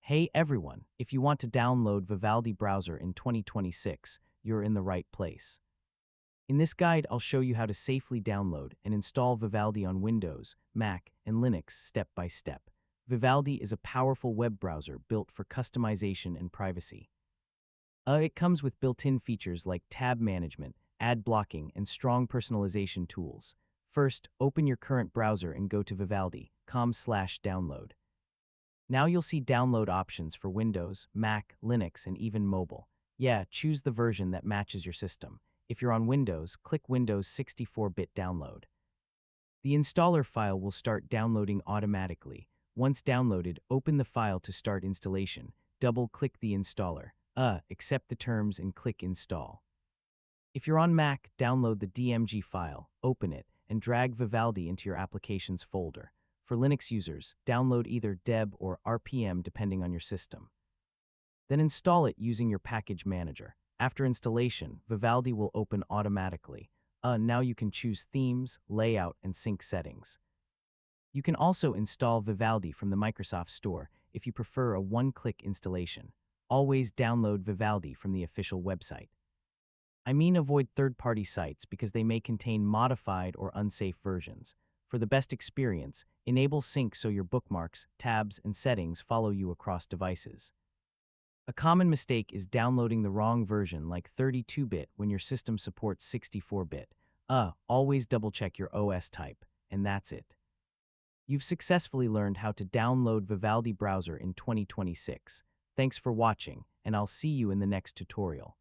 Hey everyone, if you want to download Vivaldi browser in 2026, you're in the right place. In this guide, I'll show you how to safely download and install Vivaldi on Windows, Mac, and Linux step by step. Vivaldi is a powerful web browser built for customization and privacy. It comes with built-in features like tab management, ad blocking, and strong personalization tools. First, open your current browser and go to vivaldi.com/download. Now you'll see download options for Windows, Mac, Linux, and even mobile. Yeah, choose the version that matches your system. If you're on Windows, click Windows 64-bit download. The installer file will start downloading automatically. Once downloaded, open the file to start installation. Double-click the installer. Accept the terms and click Install. If you're on Mac, download the DMG file, open it, and drag Vivaldi into your Applications folder. For Linux users, download either deb or RPM depending on your system. Then install it using your package manager. After installation, Vivaldi will open automatically. Now you can choose themes, layout, and sync settings. You can also install Vivaldi from the Microsoft Store if you prefer a one-click installation. Always download Vivaldi from the official website. Avoid third-party sites because they may contain modified or unsafe versions. For the best experience, enable sync so your bookmarks, tabs, and settings follow you across devices. A common mistake is downloading the wrong version like 32-bit when your system supports 64-bit. Always double-check your OS type, and that's it. You've successfully learned how to download Vivaldi browser in 2026. Thanks for watching, and I'll see you in the next tutorial.